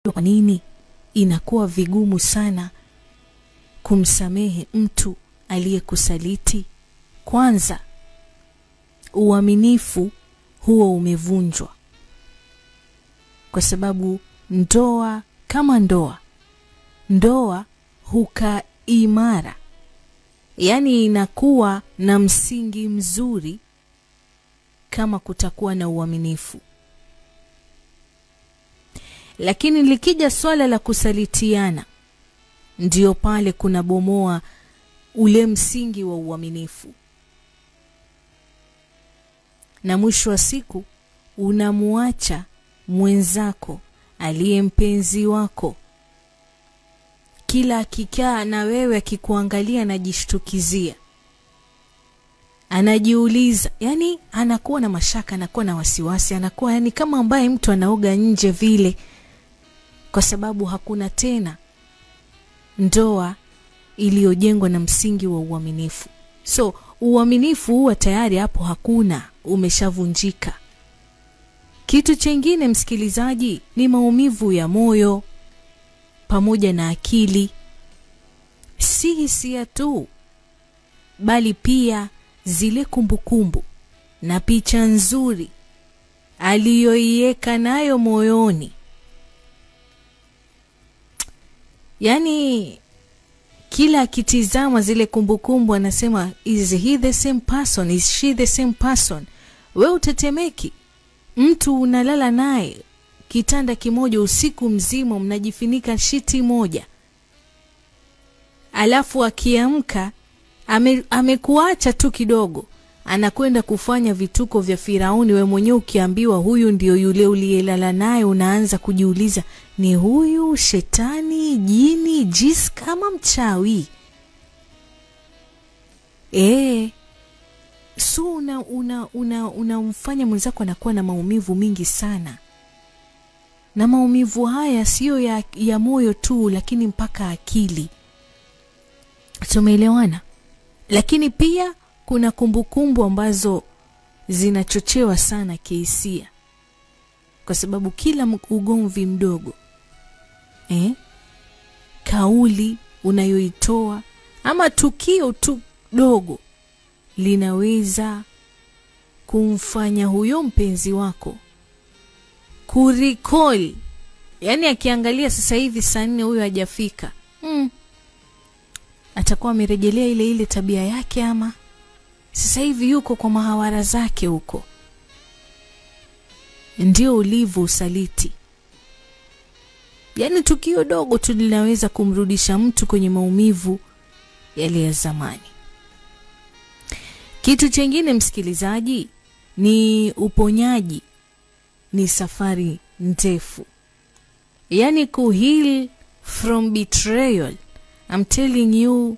Kwa nini inakuwa vigumu sana kumsamehe mtu aliyekusaliti? Kwanza, uaminifu huo umevunjwa. Kwa sababu ndoa kama ndoa hukaa imara, yani inakuwa na msingi mzuri kama kutakuwa na uaminifu. Lakini likija swala la kusalitiana, ndio pale kuna bomoa ule msingi wa uaminifu. Na mwisho wa siku unamuacha mwenzako aliye mpenzi wako, kila akikaa na wewe akikuangalia anajishtukizia, anajiuliza, yani anakuwa na mashaka, anakuwa na wasiwasi, anakuwa yani kama ambaye mtu anaoga nje vile, kwa sababu hakuna tena ndoa iliyojengwa na msingi wa uaminifu. So uaminifu huwa tayari hapo hakuna, umeshavunjika. Kitu chengine msikilizaji ni maumivu ya moyo pamoja na akili. Si hisia tu, bali pia zile kumbukumbu na picha nzuri aliyoiweka nayo moyoni. Yani kila akitizama zile kumbukumbu anasema, is he the same person? Is she the same person? Wewe utetemeki. Mtu unalala naye kitanda kimoja usiku mzima, mnajifunika shiti moja, alafu akiamka amekuacha tu kidogo, anakwenda kufanya vituko vya Firauni. We mwenyewe ukiambiwa huyu ndio yule uliyelala naye, unaanza kujiuliza, ni huyu shetani, jini, jis kama mchawi? So unamfanya mwenzako anakuwa na maumivu mingi sana. Na maumivu haya sio ya moyo tu, lakini mpaka akili. Tumeelewana? Lakini pia kuna kumbukumbu ambazo zinachochewa sana kihisia. Kwa sababu kila ugomvi mdogo, kauli unayoitoa ama tukio tu dogo linaweza kumfanya huyo mpenzi wako kuricall. Yani akiangalia sasa hivi saa 4 huyo hajafika, atakuwa amerejelea ile tabia yake, ama sasa hivi yuko kwa mahawara zake huko. Ndio ulivyo usaliti. Yani tukio dogo tu linaweza kumrudisha mtu kwenye maumivu yale ya zamani. Kitu chengine msikilizaji ni uponyaji. Ni safari ndefu. Yani kuheal from betrayal. I'm telling you,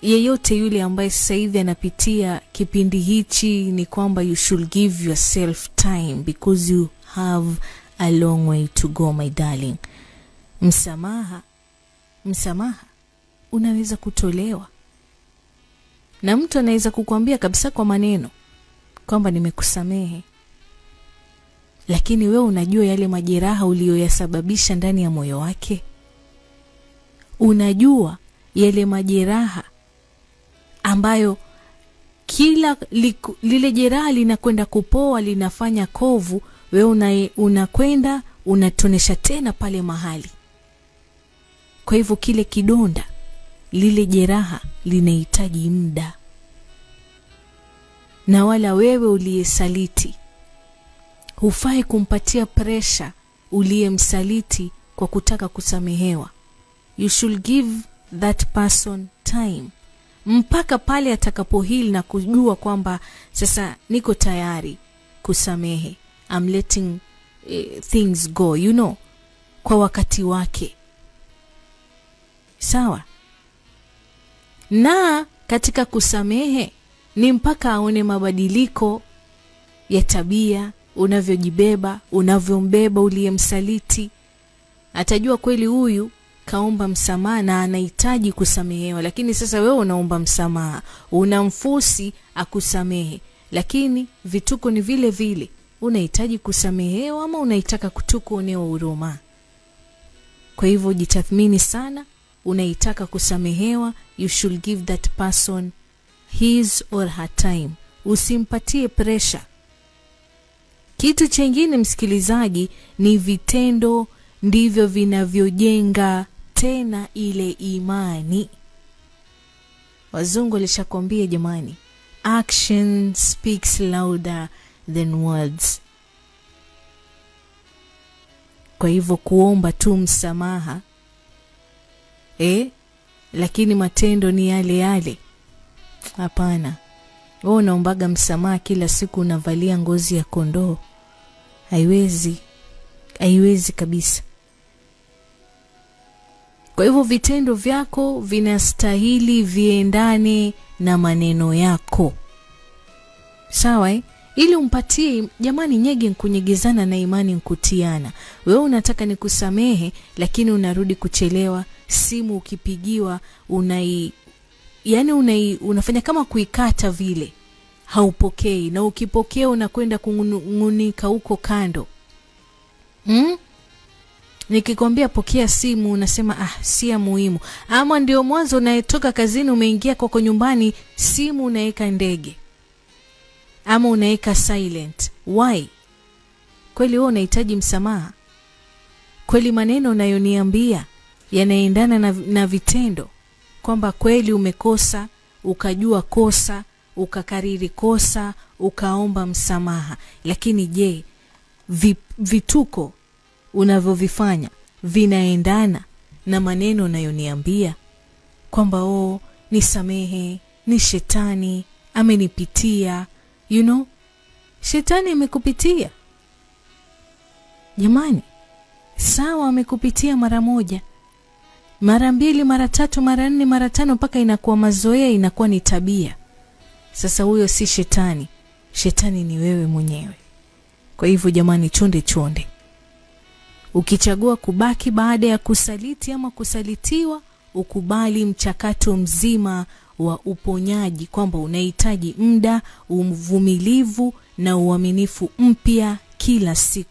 yeyote yule ambaye sasa hivi anapitia kipindi hichi, ni kwamba you should give yourself time, because you have a long way to go, my darling. Msamaha unaweza kutolewa. Na mtu anaweza kukuambia kabisa kwa maneno kwamba nimekusamehe, lakini wewe unajua yale majeraha uliyoyasababisha ndani ya moyo wake? Unajua yale majeraha ambayo kila lile jeraha linakwenda kupoa, linafanya kovu, wewe unakwenda unatonesha tena pale mahali. Kwa hivyo kile kidonda, lile jeraha linahitaji muda. Na wala wewe uliyesaliti hufai kumpatia pressure uliyemsaliti kwa kutaka kusamehewa. You should give that person time, mpaka pale atakapoheal na kujua kwamba sasa niko tayari kusamehe. I'm letting things go, kwa wakati wake. Sawa? Na katika kusamehe ni mpaka aone mabadiliko ya tabia, unavyojibeba, unavyombeba uliyemsaliti. Atajua kweli huyu kaomba msamaha na anahitaji kusamehewa. Lakini sasa wewe unaomba msamaha, unamfusi akusamehe, lakini vituko ni vile vile. unahitaji kusamehewa ama unaitaka kuonewa huruma? Kwa hivyo jitathmini sana, unaitaka kusamehewa, you should give that person his or her time. Usimpatie pressure. Kitu chengine msikilizaji, ni vitendo ndivyo vinavyojenga tena ile imani. Wazungu walishakwambia jamani, action speaks louder than words. Kwa hivyo kuomba tu msamaha, lakini matendo ni yale yale, hapana. Wewe unaombaga msamaha kila siku unavalia ngozi ya kondoo, haiwezi kabisa. Kwa hivyo vitendo vyako vinastahili viendane na maneno yako, sawa? Ili umpatie jamani, nyege nkunyegezana na imani nkutiana. Wewe unataka nikusamehe, lakini unarudi kuchelewa. Simu ukipigiwa unafanya kama kuikata vile, haupokei, na ukipokea unakwenda kungunika huko kando. Nikikwambia pokea simu unasema si ya muhimu. Ama ndio mwanzo unayetoka kazini umeingia kwako nyumbani, simu unaweka ndege ama unaweka silent. Why? Kweli wewe unahitaji msamaha? Kweli maneno unayoniambia yanaendana na vitendo? Kwamba kweli umekosa, ukajua kosa, ukakariri kosa, ukaomba msamaha. Lakini je, vituko unavyovifanya vinaendana na maneno unayoniambia? Kwamba nisamehe, ni shetani amenipitia. Shetani amekupitia jamani. Sawa, amekupitia mara moja, mara mbili, mara tatu, mara nne, mara tano, mpaka inakuwa mazoea, inakuwa ni tabia. Sasa huyo si shetani. Shetani ni wewe mwenyewe. Kwa hivyo jamani, chonde. Ukichagua kubaki baada ya kusaliti ama kusalitiwa, ukubali mchakato mzima wa uponyaji, kwamba unahitaji muda, uvumilivu na uaminifu mpya kila siku.